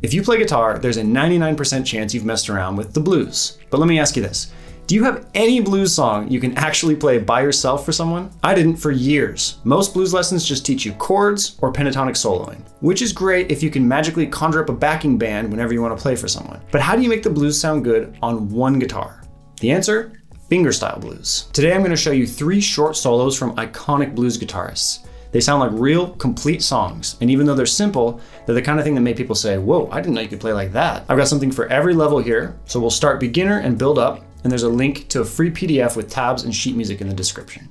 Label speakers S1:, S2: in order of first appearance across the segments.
S1: If you play guitar, there's a 99% chance you've messed around with the blues. But let me ask you this. Do you have any blues song you can actually play by yourself for someone? I didn't for years. Most blues lessons just teach you chords or pentatonic soloing, which is great if you can magically conjure up a backing band whenever you want to play for someone. But how do you make the blues sound good on one guitar? The answer? Fingerstyle Blues. Today I'm going to show you 3 short solos from iconic blues guitarists. They sound like real, complete songs, and even though they're simple, they're the kind of thing that make people say, whoa, I didn't know you could play like that. I've got something for every level here, so we'll start beginner and build up, and there's a link to a free PDF with tabs and sheet music in the description.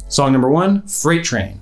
S1: Song number 1, Freight Train.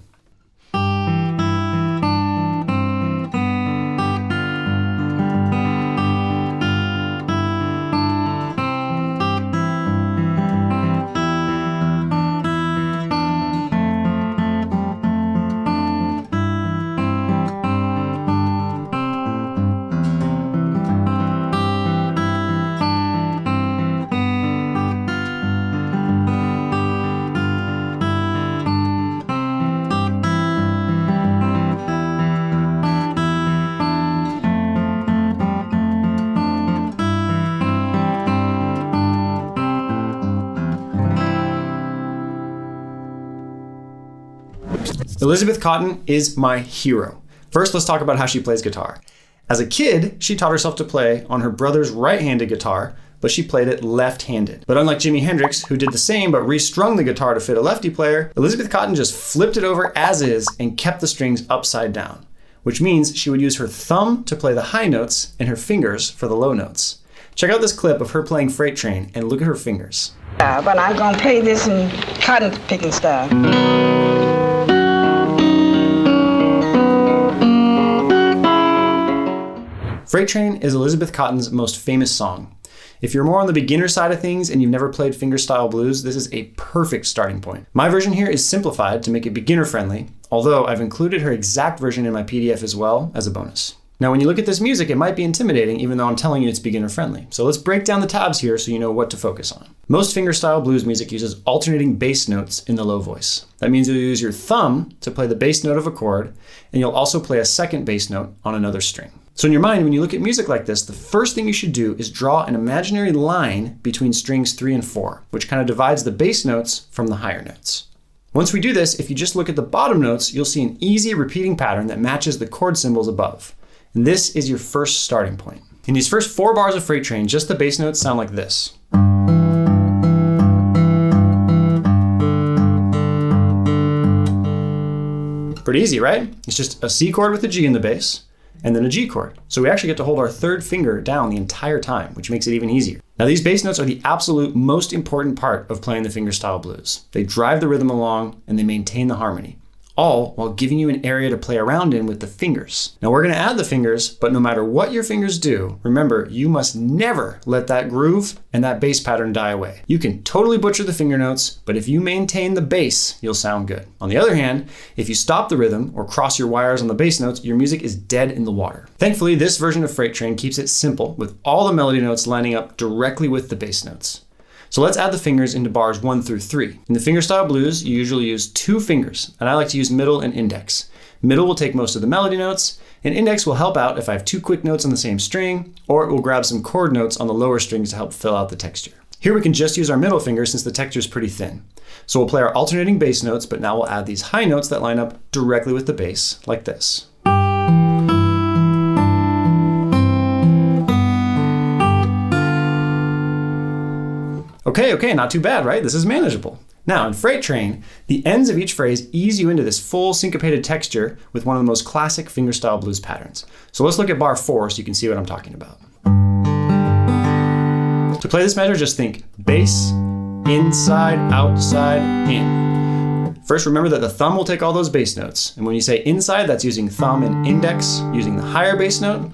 S1: Elizabeth Cotten is my hero. First, let's talk about how she plays guitar. As a kid, she taught herself to play on her brother's right-handed guitar, but she played it left-handed. But unlike Jimi Hendrix, who did the same but restrung the guitar to fit a lefty player, Elizabeth Cotten just flipped it over as is and kept the strings upside down, which means she would use her thumb to play the high notes and her fingers for the low notes. Check out this clip of her playing Freight Train and look at her fingers.
S2: But I'm gonna play this in cotton picking style.
S1: Freight Train is Elizabeth Cotten's most famous song. If you're more on the beginner side of things and you've never played fingerstyle blues, this is a perfect starting point. My version here is simplified to make it beginner friendly, although I've included her exact version in my PDF as well as a bonus. Now, when you look at this music, it might be intimidating even though I'm telling you it's beginner friendly. So let's break down the tabs here so you know what to focus on. Most fingerstyle blues music uses alternating bass notes in the low voice. That means you'll use your thumb to play the bass note of a chord, and you'll also play a second bass note on another string. So in your mind, when you look at music like this, the first thing you should do is draw an imaginary line between strings 3 and 4, which kind of divides the bass notes from the higher notes. Once we do this, if you just look at the bottom notes, you'll see an easy repeating pattern that matches the chord symbols above. And this is your first starting point. In these first 4 bars of Freight Train, just the bass notes sound like this. Pretty easy, right? It's just a C chord with a G in the bass, and then a G chord. So we actually get to hold our third finger down the entire time, which makes it even easier. Now these bass notes are the absolute most important part of playing the fingerstyle blues. They drive the rhythm along and they maintain the harmony, all while giving you an area to play around in with the fingers. Now we're gonna add the fingers, but no matter what your fingers do, remember, you must never let that groove and that bass pattern die away. You can totally butcher the finger notes, but if you maintain the bass, you'll sound good. On the other hand, if you stop the rhythm or cross your wires on the bass notes, your music is dead in the water. Thankfully, this version of Freight Train keeps it simple with all the melody notes lining up directly with the bass notes. So let's add the fingers into bars 1 through 3. In the fingerstyle blues, you usually use 2 fingers, and I like to use middle and index. Middle will take most of the melody notes, and index will help out if I have 2 quick notes on the same string, or it will grab some chord notes on the lower strings to help fill out the texture. Here we can just use our middle finger since the texture is pretty thin. So we'll play our alternating bass notes, but now we'll add these high notes that line up directly with the bass, like this. Okay, not too bad, right? This is manageable. Now, in Freight Train, the ends of each phrase ease you into this full syncopated texture with one of the most classic fingerstyle blues patterns. So let's look at bar 4 so you can see what I'm talking about. To play this measure, just think bass, inside, outside, in. First, remember that the thumb will take all those bass notes. And when you say inside, that's using thumb and index using the higher bass note.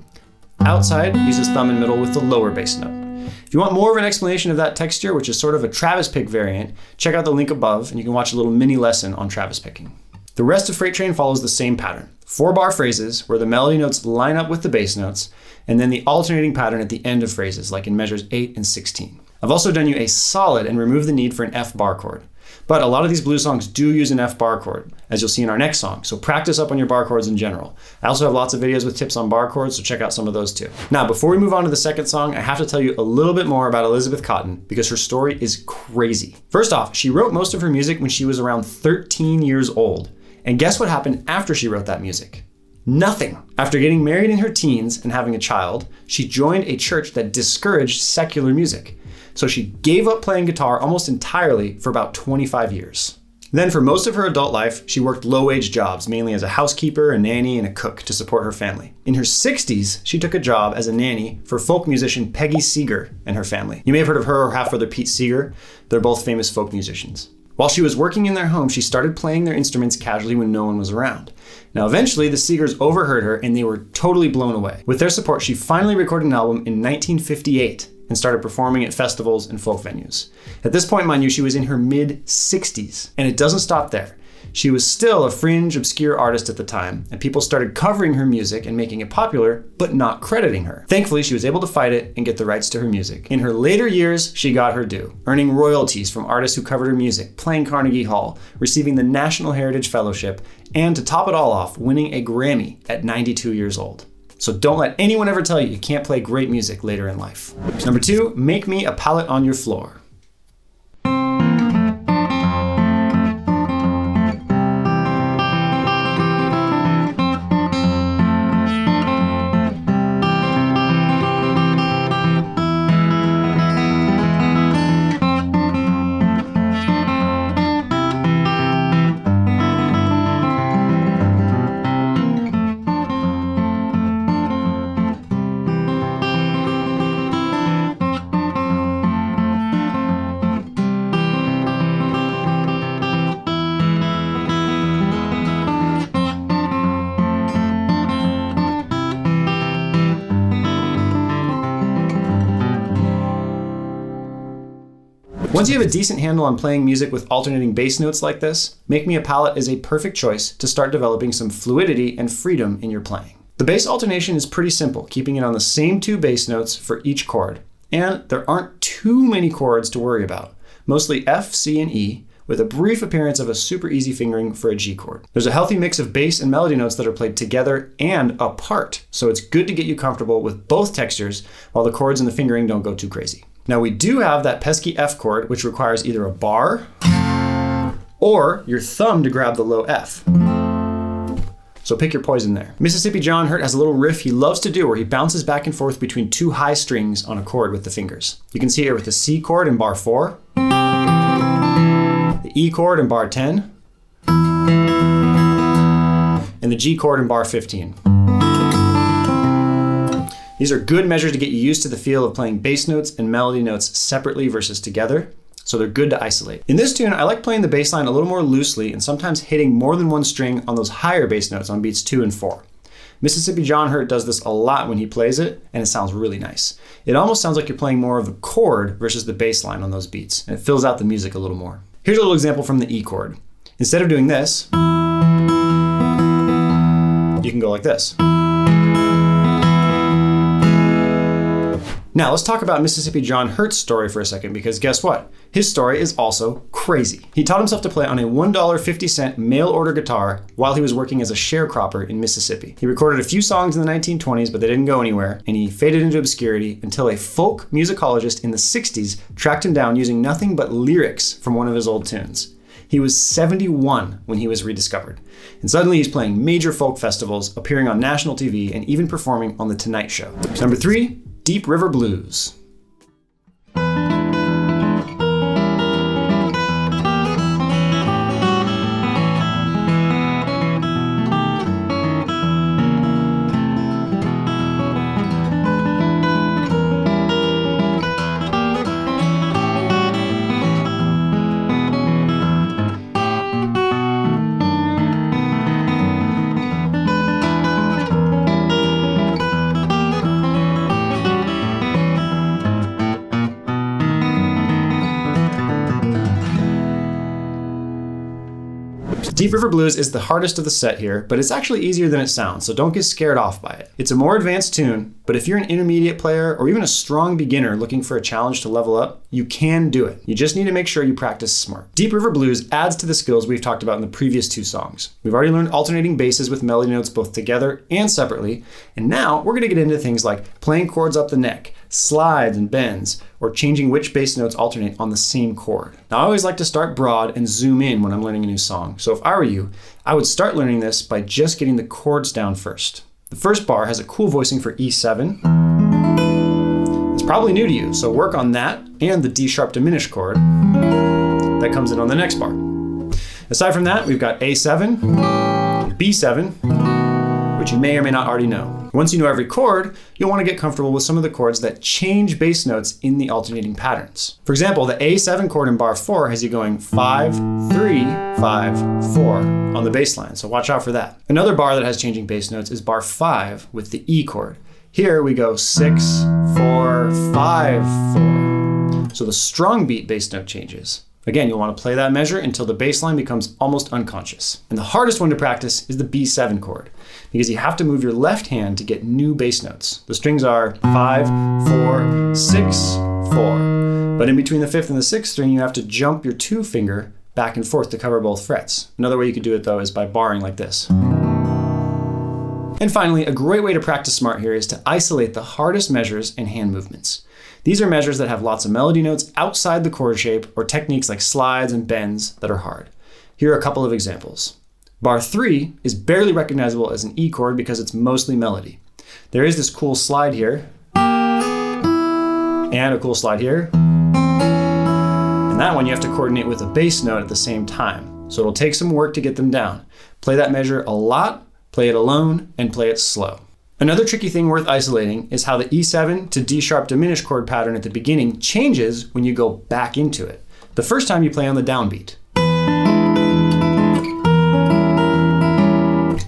S1: Outside uses thumb and middle with the lower bass note. If you want more of an explanation of that texture, which is sort of a Travis pick variant, check out the link above and you can watch a little mini lesson on Travis picking. The rest of Freight Train follows the same pattern. 4-bar phrases where the melody notes line up with the bass notes, and then the alternating pattern at the end of phrases, like in measures 8 and 16. I've also done you a solid and removed the need for an F bar chord. But a lot of these blues songs do use an F bar chord, as you'll see in our next song, so practice up on your bar chords in general. I also have lots of videos with tips on bar chords, so check out some of those too. Now, before we move on to the second song, I have to tell you a little bit more about Elizabeth Cotten because her story is crazy. First off, she wrote most of her music when she was around 13 years old. And guess what happened after she wrote that music? Nothing. After getting married in her teens and having a child, she joined a church that discouraged secular music. So she gave up playing guitar almost entirely for about 25 years. Then for most of her adult life, she worked low-wage jobs, mainly as a housekeeper, a nanny, and a cook to support her family. In her 60s, she took a job as a nanny for folk musician Peggy Seeger and her family. You may have heard of her or half-brother Pete Seeger. They're both famous folk musicians. While she was working in their home, she started playing their instruments casually when no one was around. Now eventually, the Seegers overheard her and they were totally blown away. With their support, she finally recorded an album in 1958 and started performing at festivals and folk venues. At this point, mind you, she was in her mid-60s. And it doesn't stop there. She was still a fringe, obscure artist at the time, and people started covering her music and making it popular, but not crediting her. Thankfully, she was able to fight it and get the rights to her music. In her later years, she got her due, earning royalties from artists who covered her music, playing Carnegie Hall, receiving the National Heritage Fellowship, and to top it all off, winning a Grammy at 92 years old. So don't let anyone ever tell you can't play great music later in life. Number 2, make me a pallet on your floor. Once you have a decent handle on playing music with alternating bass notes like this, Make Me a Pallet is a perfect choice to start developing some fluidity and freedom in your playing. The bass alternation is pretty simple, keeping it on the same 2 bass notes for each chord. And there aren't too many chords to worry about, mostly F, C, and E, with a brief appearance of a super easy fingering for a G chord. There's a healthy mix of bass and melody notes that are played together and apart, so it's good to get you comfortable with both textures while the chords and the fingering don't go too crazy. Now we do have that pesky F chord, which requires either a bar or your thumb to grab the low F. So pick your poison there. Mississippi John Hurt has a little riff he loves to do where he bounces back and forth between 2 high strings on a chord with the fingers. You can see it with the C chord in bar 4, the E chord in bar 10, and the G chord in bar 15. These are good measures to get you used to the feel of playing bass notes and melody notes separately versus together, so they're good to isolate. In this tune, I like playing the bass line a little more loosely and sometimes hitting more than one string on those higher bass notes on beats 2 and 4. Mississippi John Hurt does this a lot when he plays it, and it sounds really nice. It almost sounds like you're playing more of the chord versus the bass line on those beats, and it fills out the music a little more. Here's a little example from the E chord. Instead of doing this, you can go like this. Now let's talk about Mississippi John Hurt's story for a second, because guess what? His story is also crazy. He taught himself to play on a $1.50 mail order guitar while he was working as a sharecropper in Mississippi. He recorded a few songs in the 1920s, but they didn't go anywhere, and he faded into obscurity until a folk musicologist in the 60s tracked him down using nothing but lyrics from one of his old tunes. He was 71 when he was rediscovered, and suddenly he's playing major folk festivals, appearing on national TV, and even performing on The Tonight Show. Number 3, Deep River Blues. Deep River Blues is the hardest of the set here, but it's actually easier than it sounds, so don't get scared off by it. It's a more advanced tune, but if you're an intermediate player or even a strong beginner looking for a challenge to level up, you can do it. You just need to make sure you practice smart. Deep River Blues adds to the skills we've talked about in the previous two songs. We've already learned alternating basses with melody notes both together and separately, and now we're going to get into things like playing chords up the neck, slides and bends, or changing which bass notes alternate on the same chord. Now, I always like to start broad and zoom in when I'm learning a new song, so if I were you, I would start learning this by just getting the chords down first. The first bar has a cool voicing for E7. It's probably new to you, so work on that and the D sharp diminished chord that comes in on the next bar. Aside from that, we've got A7, B7, which you may or may not already know. Once you know every chord, you'll want to get comfortable with some of the chords that change bass notes in the alternating patterns. For example, the A7 chord in bar 4 has you going 5, 3, 5, 4 on the bass line, so watch out for that. Another bar that has changing bass notes is bar 5 with the E chord. Here we go 6, 4, 5, 4. So the strong beat bass note changes. Again, you'll want to play that measure until the bass line becomes almost unconscious. And the hardest one to practice is the B7 chord, because you have to move your left hand to get new bass notes. The strings are 5, 4, 6, 4. But in between the 5th and the 6th string, you have to jump your 2 finger back and forth to cover both frets. Another way you could do it though is by barring like this. And finally, a great way to practice smart here is to isolate the hardest measures and hand movements. These are measures that have lots of melody notes outside the chord shape or techniques like slides and bends that are hard. Here are a couple of examples. Bar 3 is barely recognizable as an E chord because it's mostly melody. There is this cool slide here, and a cool slide here, and that one you have to coordinate with a bass note at the same time, so it'll take some work to get them down. Play that measure a lot, play it alone, and play it slow. Another tricky thing worth isolating is how the E7 to D sharp diminished chord pattern at the beginning changes when you go back into it. The first time you play on the downbeat.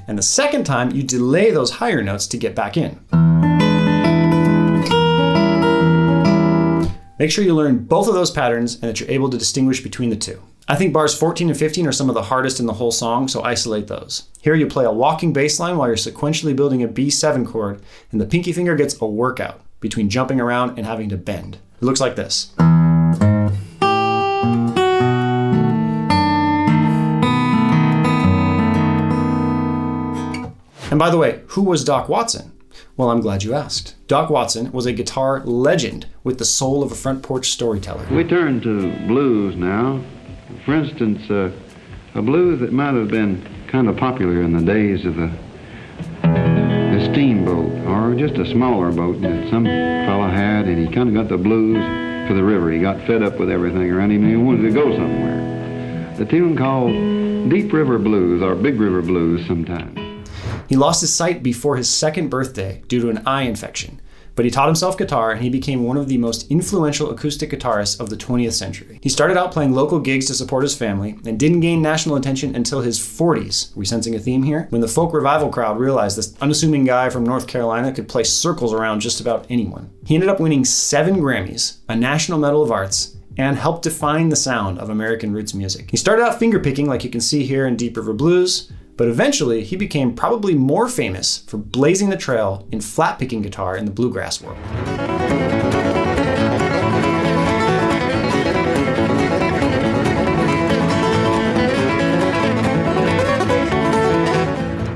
S1: And the second time you delay those higher notes to get back in. Make sure you learn both of those patterns and that you're able to distinguish between the two. I think bars 14 and 15 are some of the hardest in the whole song, so isolate those. Here you play a walking bass line while you're sequentially building a B7 chord, and the pinky finger gets a workout between jumping around and having to bend. It looks like this. And by the way, who was Doc Watson? Well, I'm glad you asked. Doc Watson was a guitar legend with the soul of a front porch storyteller.
S3: We turn to blues now. For instance, a blues that might have been kind of popular in the days of the steamboat, or just a smaller boat that some fella had, and he kind of got the blues for the river. He got fed up with everything around him and he wanted to go somewhere. The tune called Deep River Blues, or Big River Blues sometimes.
S1: He lost his sight before his 2nd birthday due to an eye infection, but he taught himself guitar and he became one of the most influential acoustic guitarists of the 20th century. He started out playing local gigs to support his family and didn't gain national attention until his 40s. Are we sensing a theme here? When the folk revival crowd realized this unassuming guy from North Carolina could play circles around just about anyone. He ended up winning 7 Grammys, a National Medal of Arts, and helped define the sound of American roots music. He started out fingerpicking like you can see here in Deep River Blues, but eventually he became probably more famous for blazing the trail in flat picking guitar in the bluegrass world.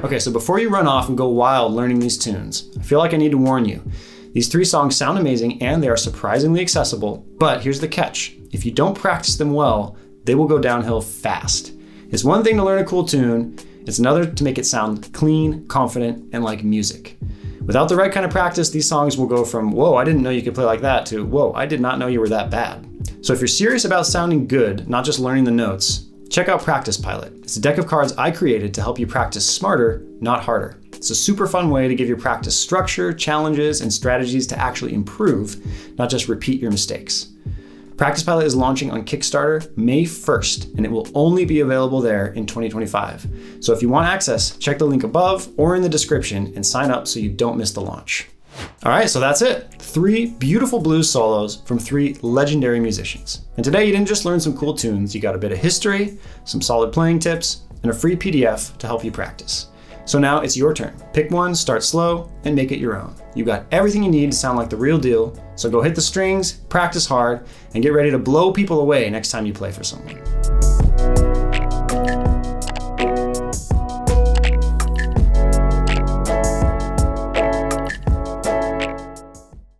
S1: Okay, so before you run off and go wild learning these tunes, I feel like I need to warn you. These 3 songs sound amazing and they are surprisingly accessible, but here's the catch. If you don't practice them well, they will go downhill fast. It's one thing to learn a cool tune, it's another to make it sound clean, confident, and like music. Without the right kind of practice, these songs will go from, whoa, I didn't know you could play like that, to, whoa, I did not know you were that bad. So if you're serious about sounding good, not just learning the notes, check out Practice Pilot. It's a deck of cards I created to help you practice smarter, not harder. It's a super fun way to give your practice structure, challenges, and strategies to actually improve, not just repeat your mistakes. Practice Pallet is launching on Kickstarter May 1st, and it will only be available there in 2025. So if you want access, check the link above or in the description and sign up so you don't miss the launch. All right, so that's it. 3 beautiful blues solos from 3 legendary musicians. And today you didn't just learn some cool tunes, you got a bit of history, some solid playing tips, and a free PDF to help you practice. So now it's your turn. Pick one, start slow, and make it your own. You got everything you need to sound like the real deal, so go hit the strings, practice hard, and get ready to blow people away next time you play for someone.